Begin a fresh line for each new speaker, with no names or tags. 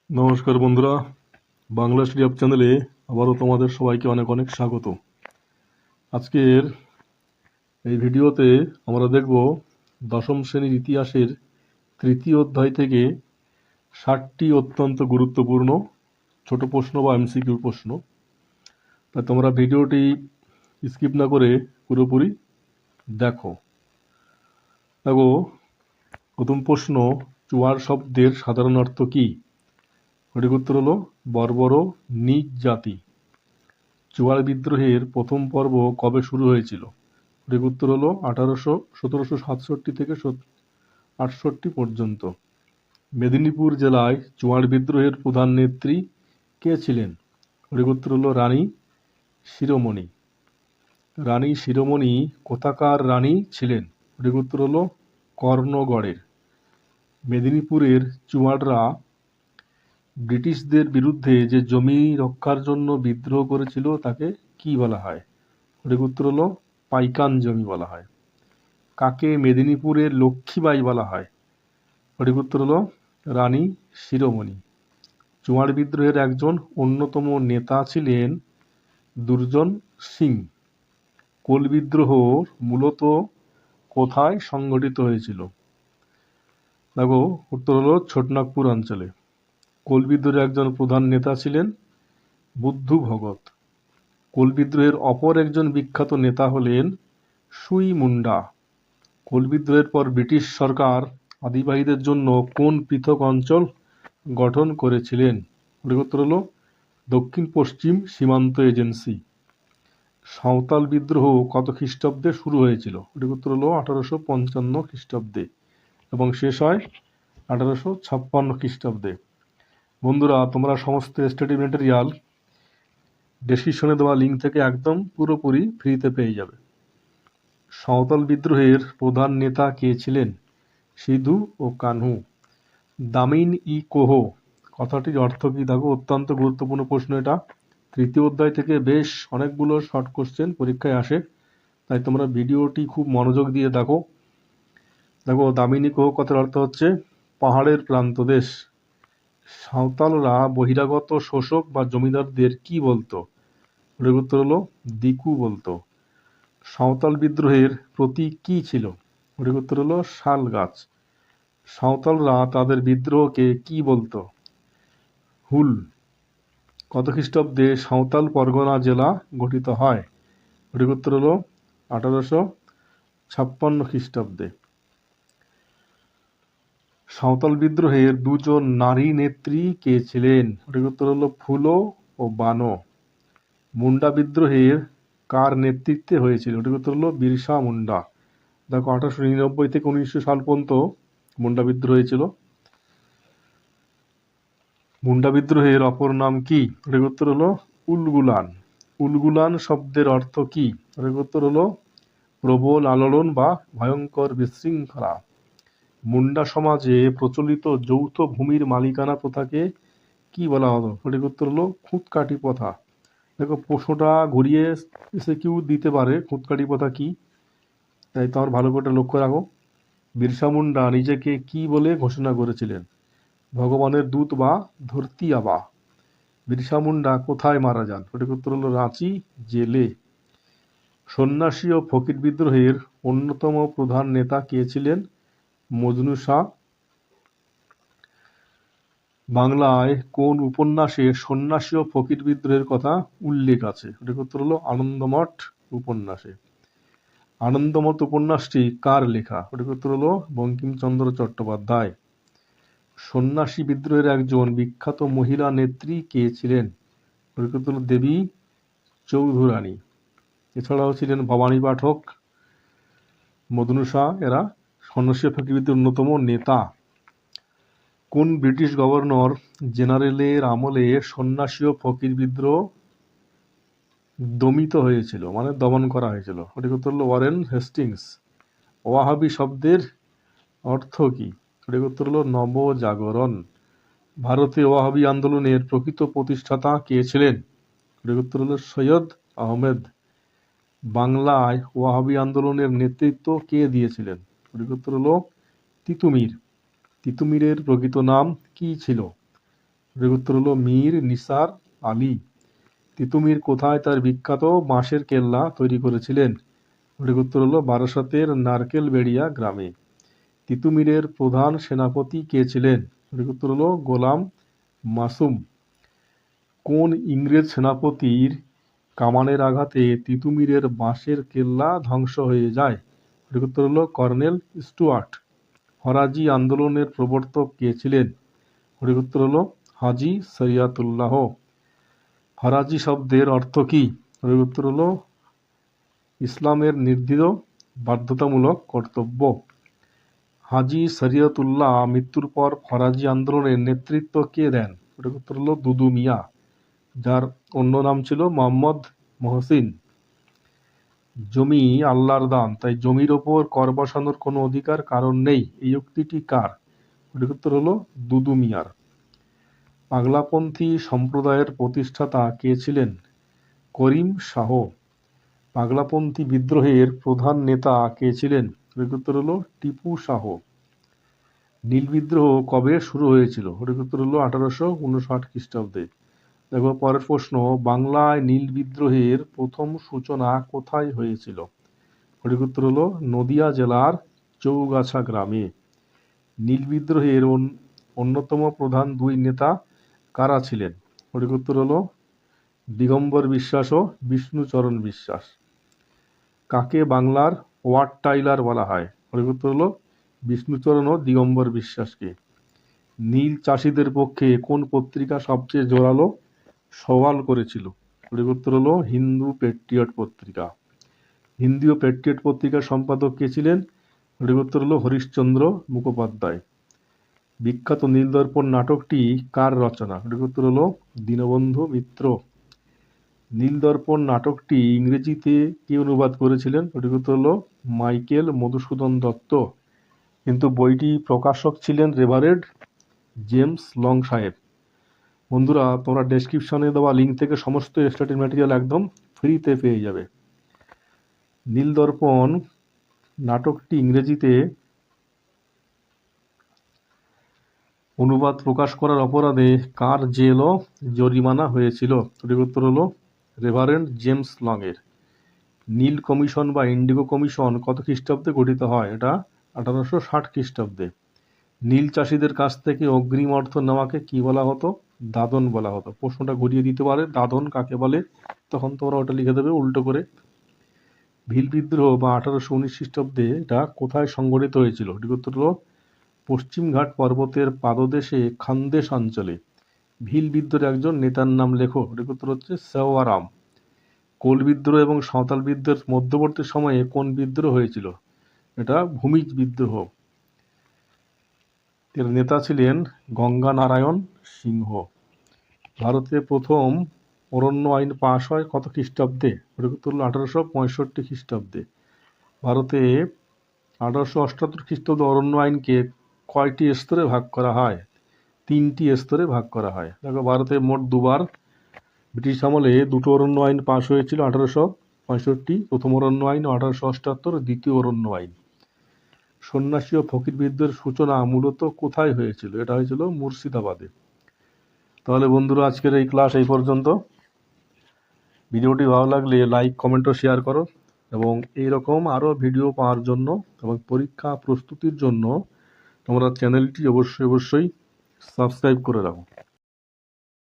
নমস্কার বন্ধুরা, Bangla study up চ্যানেলে আবারও তোমাদের সবাইকে অনেক অনেক স্বাগত। আজকের এই ভিডিওতে আমরা দেখব দশম শ্রেণীর ইতিহাসের তৃতীয় অধ্যায় থেকে 60টি অত্যন্ত গুরুত্বপূর্ণ ছোট প্রশ্ন বা এমসিকিউ প্রশ্ন। তাই তোমরা ভিডিওটি স্কিপ না করে পুরোপুরি দেখো। প্রথম প্রশ্ন, চুয়ার শব্দের সাধারণ অর্থ কী? সঠিক উত্তর হলো বর্বর নীচ জাতি। চুয়ার বিদ্রোহের প্রথম পর্ব কবে শুরু হয়েছিল? সঠিক উত্তর হলো 1767 থেকে 68 পর্যন্ত। মেদিনীপুর জেলায় চুয়ার বিদ্রোহের প্রধান নেত্রী কে ছিলেন? সঠিক উত্তর হলো রানী শিরোমণি। রানী শিরোমণি কোথাকার রানী ছিলেন? সঠিক উত্তর হলো কর্ণগড়ের। মেদিনীপুরের চুয়াড়রা ব্রিটিশদের বিরুদ্ধে যে জমি রক্ষার জন্য বিদ্রোহ করেছিল তাকে কি বলা হয়? সঠিক উত্তর হলো পাইকান জমি বলা হয়। কাকে মেদিনীপুরের লক্ষ্মীবাঈ বলা হয়? সঠিক উত্তর হলো রানী শিরোমণি। চুয়াড় বিদ্রোহের একজন অন্যতম নেতা ছিলেন দুর্জন সিং। কোল বিদ্রোহ মূলত কোথায় সংঘটিত হয়েছিল? দেখো, উত্তর হলো ছোটনাগপুর অঞ্চলে। কোল বিদ্রোহের একজন প্রধান নেতা ছিলেন বুদ্ধু ভগত। কোল বিদ্রোহের অপর একজন বিখ্যাত নেতা হলেন সুই মুন্ডা। কোল বিদ্রোহের পর ব্রিটিশ সরকার আদিবাসীদের জন্য কোন পৃথক অঞ্চল গঠন করেছিলেন? সঠিক উত্তর হলো দক্ষিণ পশ্চিম সীমান্ত এজেন্সি। সাঁওতাল বিদ্রোহ কত খ্রিস্টাব্দে শুরু হয়েছিল? সঠিক উত্তর হলো 1855 খ্রিস্টাব্দে এবং শেষ হয় 1856 খ্রিস্টাব্দে। বন্ধুরা, তোমরা সমস্ত স্টাডি ম্যাটেরিয়াল ডেসক্রিপশনে দেওয়া লিঙ্ক থেকে একদম পুরোপুরি ফ্রিতে পেয়ে যাবে। সাঁওতাল বিদ্রোহের প্রধান নেতা কে ছিলেন? সিধু ও কানহু। দামিন ই কোহ কথাটির অর্থ কী? দেখো, অত্যন্ত গুরুত্বপূর্ণ প্রশ্ন এটা। তৃতীয় অধ্যায় থেকে বেশ অনেকগুলো শর্ট কোশ্চেন পরীক্ষায় আসে, তাই তোমরা ভিডিওটি খুব মনোযোগ দিয়ে দেখো। দামিনী কোহ কথার অর্থ হচ্ছে পাহাড়ের প্রান্তদেশ। সাঁওতালরা বহিরাগত শোষক বা জমিদারদের কি বলতো? সঠিক উত্তর হলো দিকু বলতো। সাঁওতাল বিদ্রোহের প্রতীক কি ছিল? সঠিক উত্তর হলো শাল গাছ। সাঁওতালরা তাদের বিদ্রোহকে কি বলতো? হুল। কত খ্রিস্টাব্দে সাঁওতাল পরগনা জেলা গঠিত হয়? সঠিক উত্তর হলো 1856 খ্রিস্টাব্দে। সাঁওতাল বিদ্রোহের দুজন নারী নেত্রী কে ছিলেন? সঠিক উত্তর হলো ফুলো ও বানো। মুন্ডা বিদ্রোহের কার নেতৃত্বে হয়েছিল? সঠিক উত্তর হলো বিরসা মুন্ডা। দেখো, 1899 থেকে 1900 সাল পর্যন্ত মুন্ডা বিদ্রোহ হয়েছিল। মুন্ডা বিদ্রোহের অপর নাম কি? সঠিক উত্তর হলো উলগুলান। উলগুলান শব্দের অর্থ কি? সঠিক উত্তর হলো প্রবল আলোড়ন বা ভয়ঙ্কর বিশৃঙ্খলা। মুন্ডা সমাজে প্রচলিত যৌথ ভূমির মালিকানা প্রথাকে কি বলা হতো? সঠিক উত্তর হলো খুঁতকাটি প্রথা। দেখো, প্রশ্নটা ঘুরিয়ে এসে কেউ দিতে পারে খুঁতকাটি প্রথা কি, তাই তোমার ভালো করে লক্ষ্য রাখো। বিরসা মুন্ডা নিজেকে কি বলে ঘোষণা করেছিলেন? ভগবানের দূত বা ধরতি আবা। বিরসা মুন্ডা কোথায় মারা যান? সঠিক উত্তর হলো রাঁচি জেলে। সন্ন্যাসী ও ফকির বিদ্রোহের অন্যতম প্রধান নেতা কে ছিলেন? মজনু শাহ। বাংলায় কোন উপন্যাসে সন্ন্যাসী ও ফকির বিদ্রোহের কথা উল্লেখ আছে? সঠিক উত্তর হলো আনন্দমঠ উপন্যাসে। আনন্দমঠ উপন্যাসটি কার লেখা? সঠিক উত্তর হলো বঙ্কিমচন্দ্র চট্টোপাধ্যায়। সন্ন্যাসী বিদ্রোহের একজন বিখ্যাত মহিলা নেত্রী কে ছিলেন? সঠিক উত্তর হলো দেবী চৌধুরানী। এছাড়াও ছিলেন ভবানী পাঠক, মদনু শাহ, এরা সন্ন্যাসী ও ফকির বিদ্রোহের অন্যতম নেতা। কোন ব্রিটিশ গভর্নর জেনারেলের আমলে সন্ন্যাসী ও ফকির বিদ্রোহ দমিত হয়েছিল, মানে দমন করা হয়েছিল? সঠিক উত্তর হলো ওয়ারেন হেস্টিংস। ওয়াহাবি শব্দের অর্থ কি? সঠিক উত্তর হলো নবজাগরণ। ভারতে ওয়াহাবি আন্দোলনের প্রকৃত প্রতিষ্ঠাতা কে ছিলেন? সঠিক উত্তর হলো সৈয়দ আহমেদ। বাংলায় ওয়াহাবি আন্দোলনের নেতৃত্ব কে দিয়েছিলেন? সঠিক উত্তর হলো তিতুমির। তিতুমিরের প্রকৃত নাম কি ছিল? সঠিক উত্তর হলো মীর নিসার আলী। তিতুমির কোথায় তার বিখ্যাত বাঁশের কেল্লা তৈরি করেছিলেন? সঠিক উত্তর হলো বারাসতের নারকেলবেড়িয়া গ্রামে। তিতুমিরের প্রধান সেনাপতি কে ছিলেন? সঠিক উত্তর হলো গোলাম মাসুম। কোন ইংরেজ সেনাপতির কামানের আঘাতে তিতুমিরের বাঁশের কেল্লা ধ্বংস হয়ে যায়? সঠিক উত্তর হলো কর্নেল স্টুয়ার্ট। ফরাজি আন্দোলনের প্রবর্তক কে ছিলেন? সঠিক উত্তর হলো হাজী শরিয়তুল্লাহ। ফরাজি শব্দের অর্থ কি? সঠিক উত্তর হলো ইসলামের নির্দৃঢ় বাধ্যতামূলক কর্তব্য। হাজী শরিয়তুল্লাহ মৃত্যুর পর ফরাজি আন্দোলনের নেতৃত্ব কে দেন? সঠিক উত্তর হলো দুদু মিয়া, যার অন্য নাম ছিল মোহাম্মদ মহসিন। জমি আল্লাহর দান, তাই জমির ওপর কর বসানোর কোনো অধিকার কারণ নেই, এই উক্তিটি কার? সঠিক উত্তর হলো দুদু মিয়ার। পাগলাপন্থী সম্প্রদায়ের প্রতিষ্ঠাতা কে ছিলেন? করিম শাহ। পাগলাপন্থী বিদ্রোহের প্রধান নেতা কে ছিলেন? সঠিক উত্তর হলো টিপু শাহ। নীল বিদ্রোহ কবে শুরু হয়েছিল? সঠিক উত্তর হলো 1859 খ্রিস্টাব্দে। দেখো পরের প্রশ্ন, বাংলায় নীল বিদ্রোহের প্রথম সূচনা কোথায় হয়েছিল? সঠিক উত্তর হলো নদিয়া জেলার চৌগাছা গ্রামে। নীল বিদ্রোহের অন্যতম প্রধান দুই নেতা কারা ছিলেন? সঠিক উত্তর হলো দিগম্বর বিশ্বাস ও বিষ্ণুচরণ বিশ্বাস। কাকে বাংলার ওয়ার্ড টাইলার বলা হয়? সঠিক উত্তর হলো বিষ্ণুচরণ ও দিগম্বর বিশ্বাসকে। নীল চাষিদের পক্ষে কোন পত্রিকা সবচেয়ে জোরালো সওয়াল করেছিল? সঠিক উত্তর হলো হিন্দু পেট্রিয়ট পত্রিকা। হিন্দু পেট্রিয়ট পত্রিকার সম্পাদক কে ছিলেন? সঠিক উত্তর হলো হরিশ্চন্দ্র মুখোপাধ্যায়। বিখ্যাত নীলদর্পণ নাটকটি কার রচনা? সঠিক উত্তর হলো দীনবন্ধু মিত্র। নীলদর্পণ নাটকটি ইংরেজিতে কে অনুবাদ করেছিলেন? সঠিক উত্তর হলো মাইকেল মধুসূদন দত্ত। কিন্তু বইটি প্রকাশক ছিলেন রেভারেন্ড জেমস লং সাহেব। বন্ধুরা, তোমরা ডেসক্রিপশনে দেওয়া লিঙ্ক থেকে সমস্ত স্টাডি ম্যাটেরিয়াল একদম ফ্রিতে পেয়ে যাবে। নীলদর্পণ নাটকটি ইংরেজিতে অনুবাদ প্রকাশ করার অপরাধে কার জেল ও জরিমানা হয়েছিল? সঠিক উত্তর হলো রেভারেন্ড জেমস লং এর। নীল কমিশন বা ইন্ডিগো কমিশন কত খ্রিস্টাব্দে গঠিত হয়? এটা 1860 খ্রিস্টাব্দে। নীল চাষিদের কাছ থেকে অগ্রিম অর্থ নেওয়াকে কি বলা হতো? দাদন বলা হতো। প্রশ্নটা ঘুরিয়ে দিতে পারে, দাদন কাকে বলে? তখন তোমরা ওটা লিখে দেবে উল্টো করে। ভিল বিদ্রোহ বা 1819 খ্রিস্টাব্দে এটা কোথায় সংঘটিত হয়েছিল? সঠিক উত্তর হলো পশ্চিমঘাট পর্বতের পাদদেশে খানদেশ অঞ্চলে। ভিল বিদ্রোহের একজন নেতার নাম লেখো। সঠিক উত্তর হচ্ছে সেওয়ারাম। কোল বিদ্রোহ এবং সাঁওতাল বিদ্রোহের মধ্যবর্তী সময়ে কোন বিদ্রোহ হয়েছিল? এটা ভূমিজ বিদ্রোহ। এর নেতা ছিলেন গঙ্গা নারায়ণ সিংহ। ভারতে প্রথম অরণ্য আইন পাশ হয় কত খ্রিস্টাব্দে? সঠিক উত্তর হলো 1865 খ্রিস্টাব্দে। ভারতে 1878 খ্রিস্টাব্দে অরণ্য আইনকে কয়টি স্তরে ভাগ করা হয়? 3টি স্তরে ভাগ করা হয়। দেখো ভারতে মোট দুবার ব্রিটিশ আমলে দুটো অরণ্য আইন পাশ হয়েছিল। 1865 প্রথম অরণ্য আইন ও 1878 দ্বিতীয় অরণ্য আইন। সন্ন্যাসী ও ফকির বিদ্রোহের সূচনা মূলত কোথায় হয়েছিল? এটা হয়েছিল মুর্শিদাবাদে। তাহলে বন্ধুরা, আজকের এই ক্লাস এই পর্যন্ত। ভিডিওটি ভালো লাগলে লাইক, কমেন্ট ও শেয়ার করো, এবং এইরকম আরও ভিডিও পাওয়ার জন্য এবং পরীক্ষা প্রস্তুতির জন্য তোমরা চ্যানেলটি অবশ্যই সাবস্ক্রাইব করে রাখো।